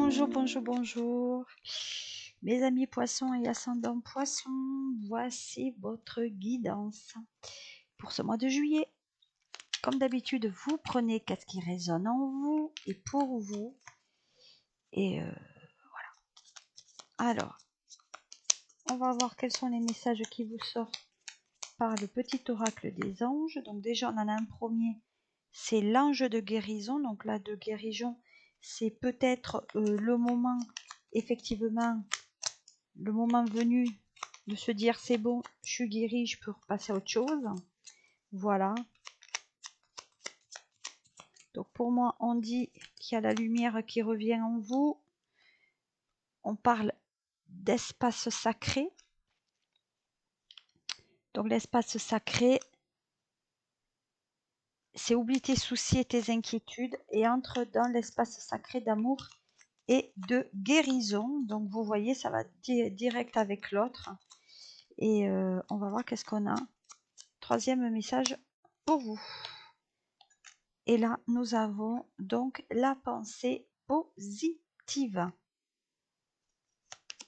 Bonjour, bonjour, bonjour. Mes amis poissons et ascendants poissons, voici votre guidance pour ce mois de juillet. Comme d'habitude, vous prenez qu'est-ce qui résonne en vous et pour vous. Et voilà. Alors, on va voir quels sont les messages qui vous sortent par le petit oracle des anges. Donc déjà, on en a un premier, c'est l'ange de guérison. Donc là, de guérison, c'est peut-être le moment, effectivement, le moment venu de se dire c'est bon, je suis guéri, je peux repasser à autre chose. Voilà. Donc pour moi, on dit qu'il y a la lumière qui revient en vous. On parle d'espace sacré. Donc l'espace sacré, c'est oublie tes soucis et tes inquiétudes et entre dans l'espace sacré d'amour et de guérison. Donc vous voyez, ça va direct avec l'autre. Et on va voir qu'est-ce qu'on a. Troisième message pour vous. Et là, nous avons donc la pensée positive.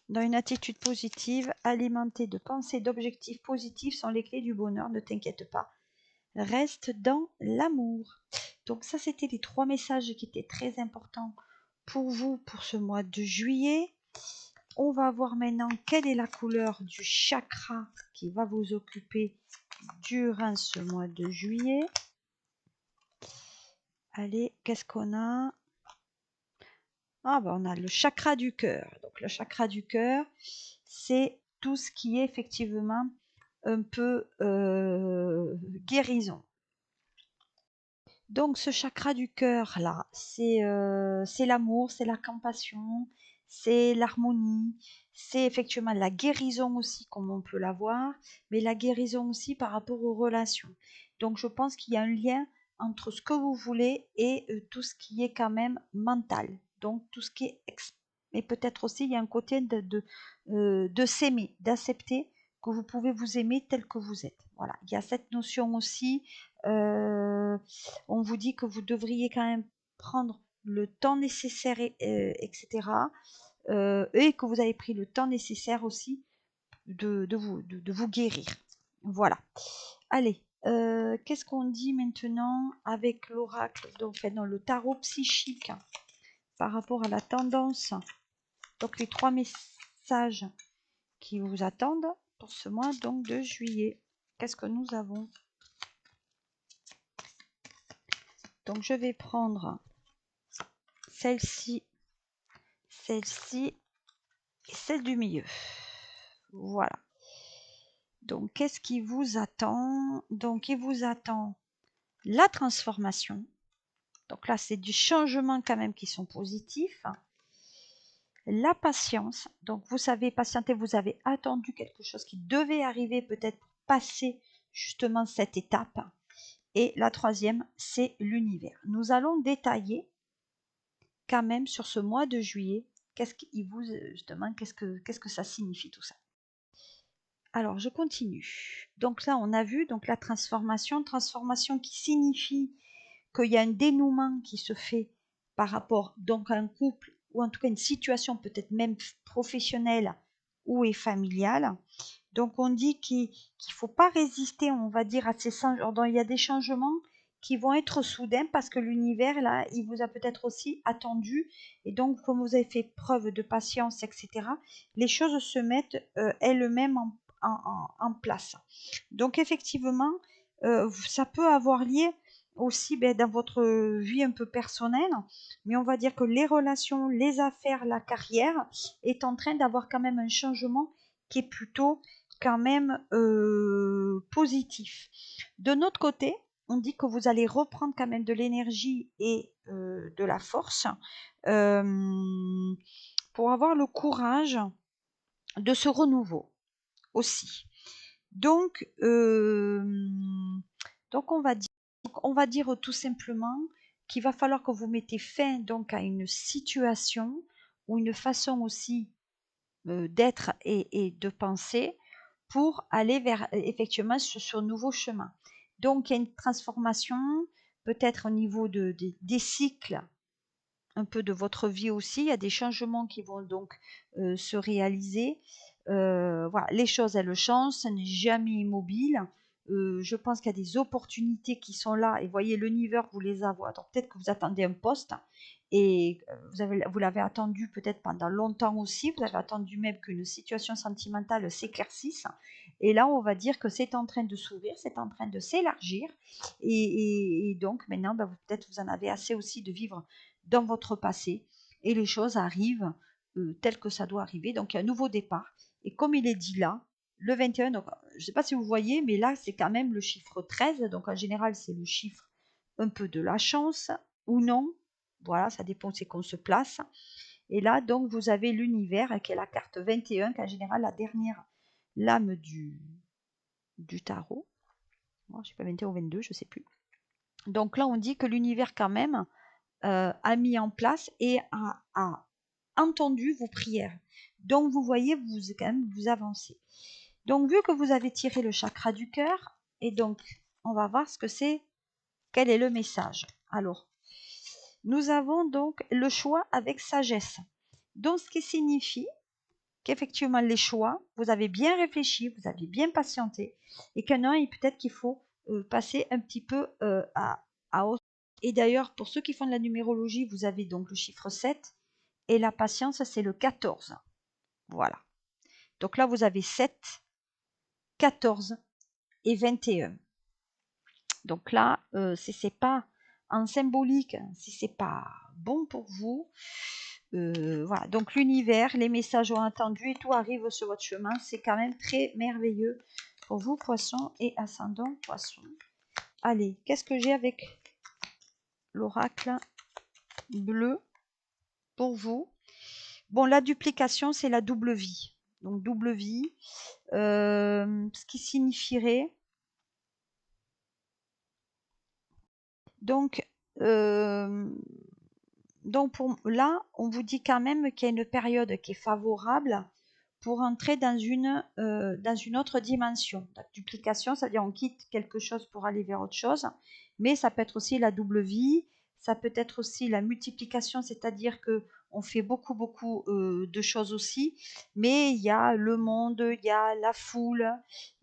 Dans une attitude positive, alimentée de pensées, d'objectifs positifs sont les clés du bonheur, ne t'inquiète pas. Reste dans l'amour. Donc ça, c'était les 3 messages qui étaient très importants pour vous pour ce mois de juillet. On va voir maintenant quelle est la couleur du chakra qui va vous occuper durant ce mois de juillet. Allez, qu'est-ce qu'on a? Ah ben, on a le chakra du cœur. Donc le chakra du cœur, c'est tout ce qui est effectivement un peu guérison. Donc ce chakra du cœur là, c'est l'amour, c'est la compassion, c'est l'harmonie, c'est effectivement la guérison aussi comme on peut la voir, mais la guérison aussi par rapport aux relations. Donc je pense qu'il y a un lien entre ce que vous voulez et tout ce qui est quand même mental. Donc tout ce qui est mais peut-être aussi il y a un côté de s'aimer, d'accepter que vous pouvez vous aimer tel que vous êtes. Voilà, il y a cette notion aussi. On vous dit que vous devriez quand même prendre le temps nécessaire, etc. Et que vous avez pris le temps nécessaire aussi de vous guérir. Voilà. Allez, qu'est-ce qu'on dit maintenant avec l'oracle, donc dans le tarot psychique par rapport à la tendance. Donc les 3 messages qui vous attendent pour ce mois donc de juillet. Qu'est-ce que nous avons? Donc je vais prendre celle-ci et celle du milieu. Voilà. Donc qu'est-ce qui vous attend? Donc il vous attend la transformation. Donc là, c'est du changement quand même qui sont positifs. La patience. Donc vous savez patienter, vous avez attendu quelque chose qui devait arriver peut-être pour passer justement cette étape. Et la troisième, c'est l'univers. Nous allons détailler quand même sur ce mois de juillet, qu'est-ce que ça signifie tout ça. Alors je continue. Donc là on a vu donc la transformation qui signifie qu'il y a un dénouement qui se fait par rapport donc à un couple ou en tout cas une situation peut-être même professionnelle ou familiale. Donc on dit qu'il ne faut pas résister, on va dire, à ces changements. Il y a des changements qui vont être soudains parce que l'univers, là, il vous a peut-être aussi attendu. Et donc, comme vous avez fait preuve de patience, etc., les choses se mettent elles-mêmes en place. Donc, effectivement, ça peut avoir lieu aussi dans votre vie un peu personnelle, mais on va dire que les relations, les affaires, la carrière est en train d'avoir quand même un changement qui est plutôt quand même positif. De notre côté, on dit que vous allez reprendre quand même de l'énergie et de la force pour avoir le courage de ce renouveau aussi. Donc on va dire tout simplement qu'il va falloir que vous mettez fin donc à une situation ou une façon aussi d'être et de penser pour aller vers effectivement sur un nouveau chemin. Donc il y a une transformation peut-être au niveau des cycles un peu de votre vie aussi. Il y a des changements qui vont donc se réaliser. Voilà, les choses, elles changent, ça n'est jamais immobile. Je pense qu'il y a des opportunités qui sont là et voyez, l'univers vous les envoie. Donc peut-être que vous attendez un poste et vous l'avez attendu peut-être pendant longtemps aussi. Vous avez attendu même qu'une situation sentimentale s'éclaircisse. Et là, on va dire que c'est en train de s'ouvrir, c'est en train de s'élargir. Et donc maintenant, ben, peut-être vous en avez assez aussi de vivre dans votre passé et les choses arrivent telles que ça doit arriver. Donc il y a un nouveau départ. Et comme il est dit là, le 21, donc, je ne sais pas si vous voyez, mais là c'est quand même le chiffre 13. Donc en général, c'est le chiffre un peu de la chance ou non. Voilà, ça dépend c'est qu'on se place. Et là, donc, vous avez l'univers qui est la carte 21, qui est en général la dernière lame du tarot. Moi, je ne sais pas 21 ou 22, je ne sais plus. Donc là, on dit que l'univers quand même a mis en place et a entendu vos prières. Donc vous voyez, vous quand même vous avancez. Donc vu que vous avez tiré le chakra du cœur, et donc on va voir ce que c'est, quel est le message. Alors, nous avons donc le choix avec sagesse. Donc ce qui signifie qu'effectivement les choix, vous avez bien réfléchi, vous avez bien patienté, et qu'un an, peut-être qu'il faut passer un petit peu à autre. Et d'ailleurs, pour ceux qui font de la numérologie, vous avez donc le chiffre 7, et la patience, c'est le 14. Voilà. Donc là, vous avez 7, 14 et 21. Donc là, si c'est pas en symbolique, si c'est pas bon pour vous, voilà. Donc l'univers, les messages ont entendu et tout arrive sur votre chemin. C'est quand même très merveilleux pour vous, poissons et ascendant poissons. Allez, qu'est-ce que j'ai avec l'oracle bleu pour vous? Bon, la duplication, c'est la double vie. Donc double vie, ce qui signifierait donc là, on vous dit quand même qu'il y a une période qui est favorable pour entrer dans une autre dimension. La duplication, c'est-à-dire on quitte quelque chose pour aller vers autre chose, mais ça peut être aussi la double vie, ça peut être aussi la multiplication, c'est-à-dire que on fait beaucoup de choses aussi, mais il y a le monde, il y a la foule,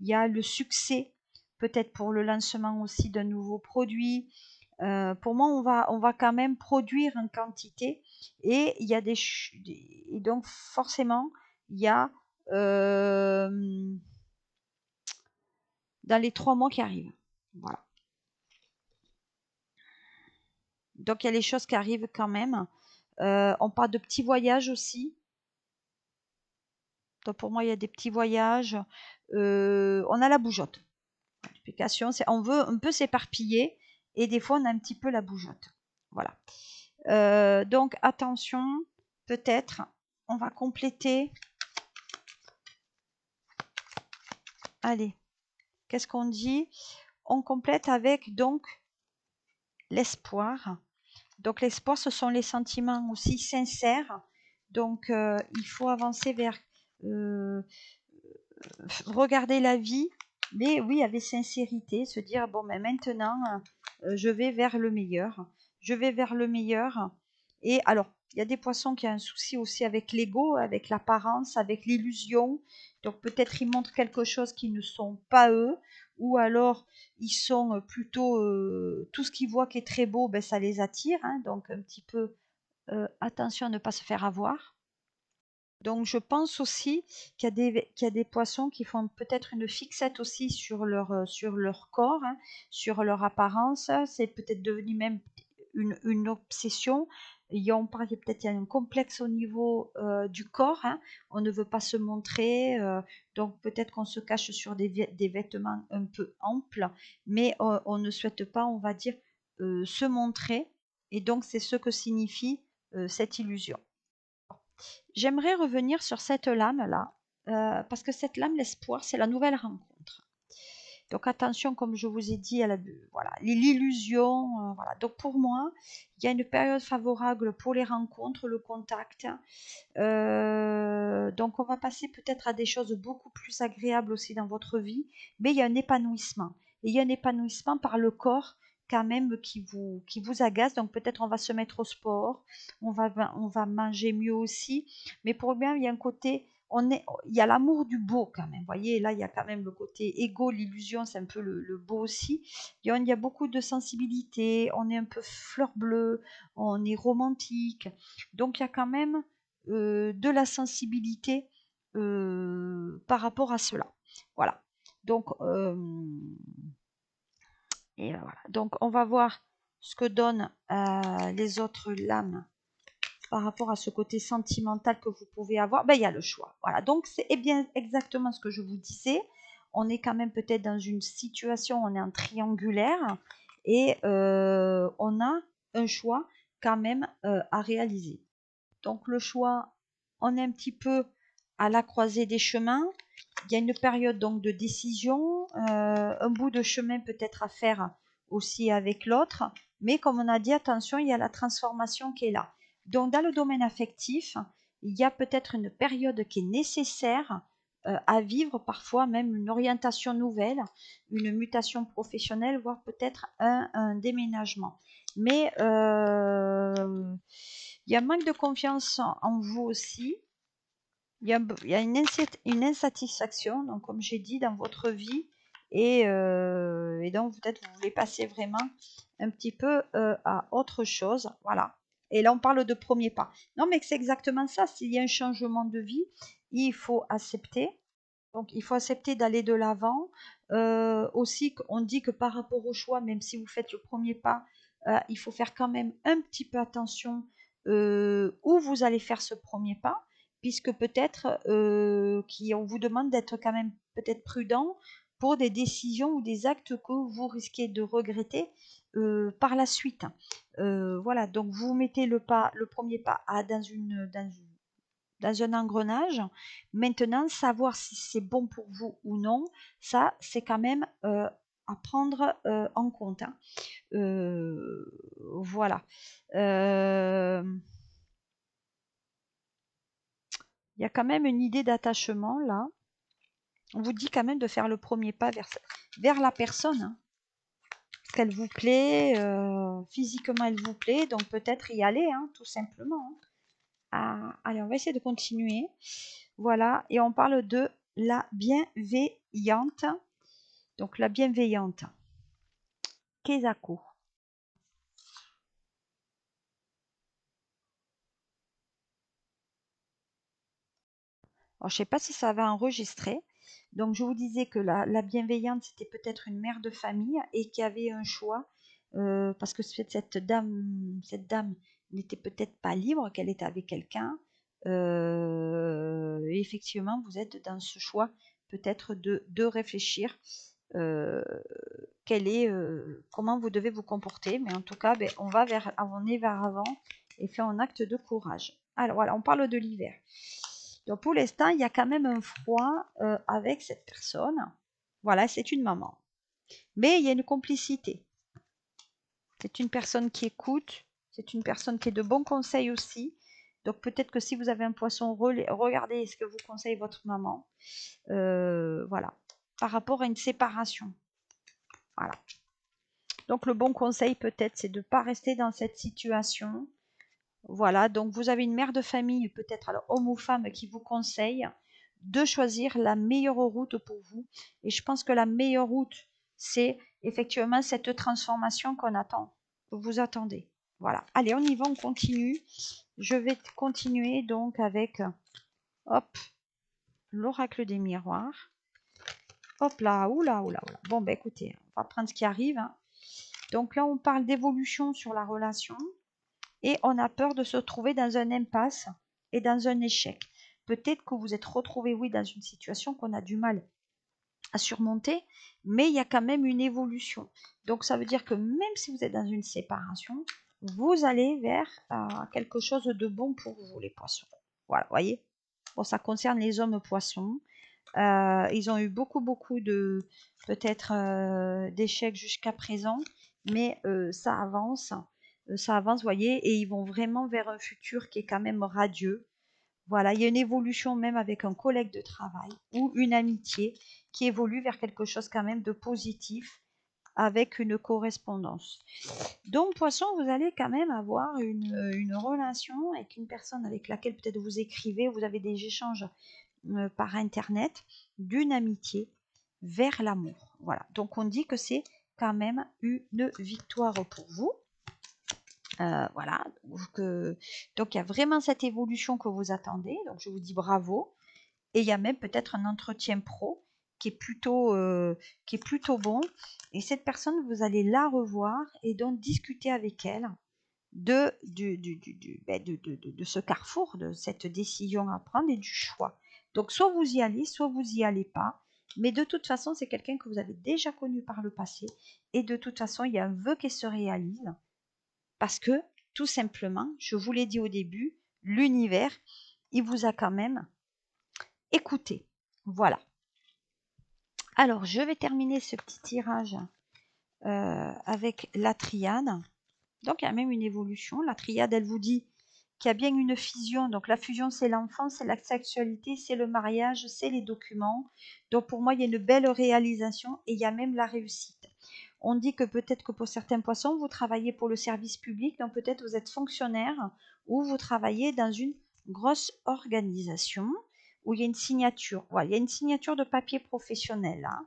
il y a le succès, peut-être pour le lancement aussi d'un nouveau produit. Pour moi, on va quand même produire en quantité et il y a et donc forcément il y a dans les 3 mois qui arrivent. Voilà. Donc il y a les choses qui arrivent quand même. On parle de petits voyages aussi. Donc pour moi, il y a des petits voyages. On a la bougeotte. L'explication, c'est on veut un peu s'éparpiller et des fois on a un petit peu la bougeotte. Voilà. Donc attention, peut-être on va compléter. Allez, qu'est-ce qu'on dit? On complète avec donc l'espoir. Donc l'espoir, ce sont les sentiments aussi sincères. Donc il faut avancer vers regarder la vie, mais oui, avec sincérité, se dire, bon, mais maintenant, je vais vers le meilleur. Je vais vers le meilleur. Et alors, il y a des poissons qui ont un souci aussi avec l'ego, avec l'apparence, avec l'illusion. Donc peut-être ils montrent quelque chose qui ne sont pas eux, ou alors ils sont plutôt tout ce qu'ils voient qui est très beau, ben, ça les attire. Hein, donc un petit peu attention à ne pas se faire avoir. Donc je pense aussi qu'il y a des poissons qui font peut-être une fixette aussi sur leur corps, hein, sur leur apparence. C'est peut-être devenu même une obsession. On parlait peut-être il y a un complexe au niveau du corps. Hein. On ne veut pas se montrer. Donc peut-être qu'on se cache sur des vêtements un peu amples, mais on ne souhaite pas, on va dire, se montrer. Et donc c'est ce que signifie cette illusion. J'aimerais revenir sur cette lame-là, parce que cette lame, l'espoir, c'est la nouvelle rencontre. Donc attention, comme je vous ai dit, voilà, l'illusion. Voilà. Donc pour moi, il y a une période favorable pour les rencontres, le contact. Donc on va passer peut-être à des choses beaucoup plus agréables aussi dans votre vie, mais il y a un épanouissement. Et il y a un épanouissement par le corps, quand même qui vous agace. Donc peut-être on va se mettre au sport, on va manger mieux aussi. Mais pour bien, il y a un côté, il y a l'amour du beau quand même. Vous voyez, là, il y a quand même le côté égo, l'illusion, c'est un peu le beau aussi. Il y a beaucoup de sensibilité, on est un peu fleur bleue, on est romantique. Donc il y a quand même de la sensibilité par rapport à cela. Voilà. Donc, et voilà. Donc, on va voir ce que donnent les autres lames par rapport à ce côté sentimental que vous pouvez avoir. Ben, il y a le choix. Voilà. Donc, c'est bien exactement ce que je vous disais. On est quand même peut-être dans une situation, on est en triangulaire et on a un choix quand même à réaliser. Donc, le choix, on est un petit peu à la croisée des chemins. Il y a une période donc de décision, un bout de chemin peut-être à faire aussi avec l'autre, mais comme on a dit, attention, il y a la transformation qui est là. Donc dans le domaine affectif, il y a peut-être une période qui est nécessaire à vivre, parfois même une orientation nouvelle, une mutation professionnelle, voire peut-être un déménagement. Mais il y a un manque de confiance en vous aussi. Il y a une insatisfaction, donc comme j'ai dit, dans votre vie. Et donc, peut-être vous voulez passer vraiment un petit peu à autre chose. Voilà. Et là, on parle de premier pas. Non, mais c'est exactement ça. S'il y a un changement de vie, il faut accepter. Donc, il faut accepter d'aller de l'avant. Aussi, on dit que par rapport au choix, même si vous faites le premier pas, il faut faire quand même un petit peu attention où vous allez faire ce premier pas, puisque peut-être qu'on vous demande d'être quand même peut-être prudent pour des décisions ou des actes que vous risquez de regretter par la suite. Voilà, donc vous mettez le premier pas dans un engrenage. Maintenant, savoir si c'est bon pour vous ou non, ça, c'est quand même à prendre en compte. Hein. Voilà. Il y a quand même une idée d'attachement là. On vous dit quand même de faire le premier pas vers la personne. Hein. Parce qu'elle vous plaît, physiquement elle vous plaît, donc peut-être y aller, hein, tout simplement. Hein. Ah, allez, on va essayer de continuer. Voilà, et on parle de la bienveillante. Donc la bienveillante. Kezako. Alors, je ne sais pas si ça va enregistrer. Donc, je vous disais que la bienveillante, c'était peut-être une mère de famille et qui avait un choix parce que cette dame n'était peut-être pas libre, qu'elle était avec quelqu'un. Effectivement, vous êtes dans ce choix peut-être de réfléchir comment vous devez vous comporter. Mais en tout cas, ben, on est vers avant et fait un acte de courage. Alors voilà, on parle de l'hiver. Donc pour l'instant, il y a quand même un froid avec cette personne. Voilà, c'est une maman. Mais il y a une complicité. C'est une personne qui écoute, c'est une personne qui est de bons conseils aussi. Donc peut-être que si vous avez un poisson, regardez ce que vous conseille votre maman. Voilà, par rapport à une séparation. Voilà. Donc le bon conseil peut-être, c'est de ne pas rester dans cette situation. Voilà, donc vous avez une mère de famille, peut-être alors homme ou femme, qui vous conseille de choisir la meilleure route pour vous. Et je pense que la meilleure route, c'est effectivement cette transformation qu'on attend, que vous attendez. Voilà, allez, on y va, on continue. Je vais continuer donc avec, hop, l'oracle des miroirs. Hop là, oula, oula, oula. Bon, ben écoutez, on va prendre ce qui arrive. Hein. Donc là, on parle d'évolution sur la relation et on a peur de se retrouver dans un impasse et dans un échec. Peut-être que vous êtes retrouvé, oui, dans une situation qu'on a du mal à surmonter, mais il y a quand même une évolution. Donc ça veut dire que même si vous êtes dans une séparation, vous allez vers quelque chose de bon pour vous, les poissons. Voilà, voyez. Bon, ça concerne les hommes poissons. Ils ont eu beaucoup de peut-être d'échecs jusqu'à présent, mais ça avance, vous voyez, et ils vont vraiment vers un futur qui est quand même radieux. Voilà, il y a une évolution même avec un collègue de travail ou une amitié qui évolue vers quelque chose quand même de positif avec une correspondance. Donc, Poisson, vous allez quand même avoir une relation avec une personne avec laquelle peut-être vous écrivez, vous avez des échanges par Internet, d'une amitié vers l'amour. Voilà. Donc, on dit que c'est quand même une victoire pour vous. Voilà. Donc, il y a vraiment cette évolution que vous attendez. Donc, je vous dis bravo. Et il y a même peut-être un entretien pro qui est plutôt bon. Et cette personne, vous allez la revoir et donc discuter avec elle de ce carrefour, de cette décision à prendre et du choix. Donc, soit vous y allez, soit vous y allez pas. Mais de toute façon, c'est quelqu'un que vous avez déjà connu par le passé. Et de toute façon, il y a un vœu qui se réalise. Parce que, tout simplement, je vous l'ai dit au début, l'univers, il vous a quand même écouté. Voilà. Alors, je vais terminer ce petit tirage avec la triade. Donc, il y a même une évolution. La triade, elle vous dit qu'il y a bien une fusion. Donc, la fusion, c'est l'enfant, c'est la sexualité, c'est le mariage, c'est les documents. Donc, pour moi, il y a une belle réalisation et il y a même la réussite. On dit que peut-être que pour certains poissons, vous travaillez pour le service public. Donc, peut-être vous êtes fonctionnaire ou vous travaillez dans une grosse organisation où il y a une signature. Voilà, il y a une signature de papier professionnel là.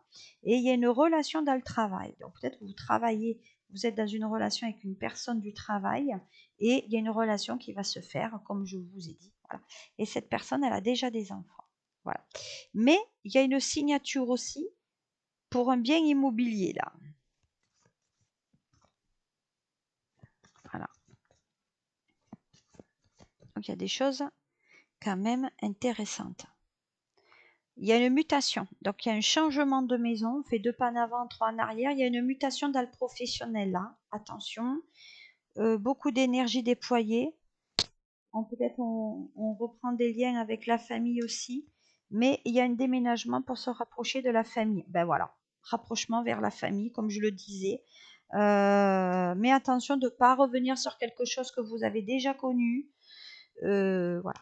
Et il y a une relation dans le travail. Donc, peut-être que vous travaillez, vous êtes dans une relation avec une personne du travail et il y a une relation qui va se faire, comme je vous ai dit. Voilà. Et cette personne, elle a déjà des enfants. Voilà. Mais il y a une signature aussi pour un bien immobilier là. Voilà. Donc il y a des choses quand même intéressantes. Il y a une mutation. Donc il y a un changement de maison. On fait 2 pas en avant, 3 en arrière. Il y a une mutation dans le professionnel là. Attention. Beaucoup d'énergie déployée. Peut-être on reprend des liens avec la famille aussi, mais il y a un déménagement pour se rapprocher de la famille. Ben voilà, rapprochement vers la famille, comme je le disais. Mais attention de ne pas revenir sur quelque chose que vous avez déjà connu. Voilà.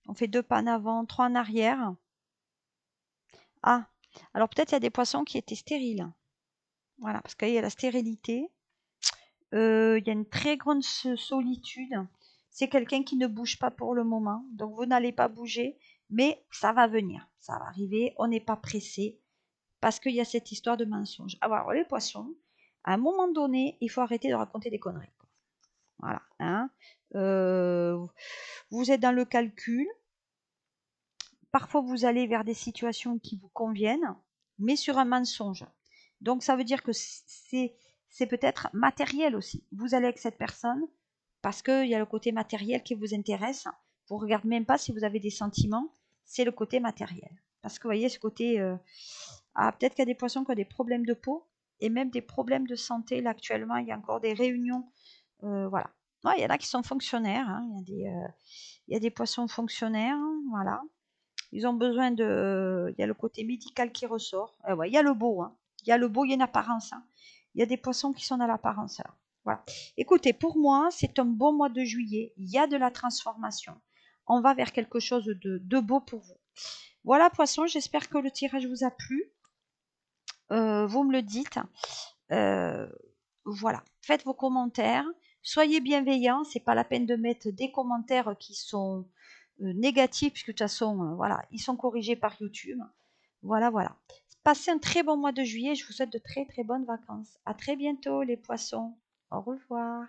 On fait 2 pas en avant, 3 en arrière. Ah, alors peut-être il y a des poissons qui étaient stériles. Voilà, parce qu'il y a la stérilité. Il y a une très grande solitude. C'est quelqu'un qui ne bouge pas pour le moment. Donc vous n'allez pas bouger, mais ça va venir. Ça va arriver. On n'est pas pressé parce qu'il y a cette histoire de mensonge. Alors les poissons, à un moment donné, il faut arrêter de raconter des conneries. Voilà. Hein. Vous êtes dans le calcul. Parfois, vous allez vers des situations qui vous conviennent, mais sur un mensonge. Donc, ça veut dire que c'est peut-être matériel aussi. Vous allez avec cette personne parce qu'il y a le côté matériel qui vous intéresse. Vous ne regardez même pas si vous avez des sentiments, c'est le côté matériel. Parce que vous voyez, ce côté... peut-être qu'il y a des poissons qui ont des problèmes de peau et même des problèmes de santé. Là, actuellement, il y a encore des réunions. Voilà. Ouais, il y en a qui sont fonctionnaires. Hein. Il y a des poissons fonctionnaires. Hein, voilà. Ils ont besoin de... Il y a le côté médical qui ressort. Ouais, il y a le beau. Hein. Il y a le beau, il y a une apparence. Hein. Il y a des poissons qui sont dans l'apparence. Voilà. Écoutez, pour moi, c'est un bon mois de juillet. Il y a de la transformation. On va vers quelque chose de beau pour vous. Voilà, poissons, j'espère que le tirage vous a plu. Vous me le dites. Voilà. Faites vos commentaires. Soyez bienveillants. C'est pas la peine de mettre des commentaires qui sont négatifs, puisque de toute façon, voilà, ils sont corrigés par YouTube. Voilà, voilà. Passez un très bon mois de juillet. Je vous souhaite de très très bonnes vacances. À très bientôt les poissons. Au revoir.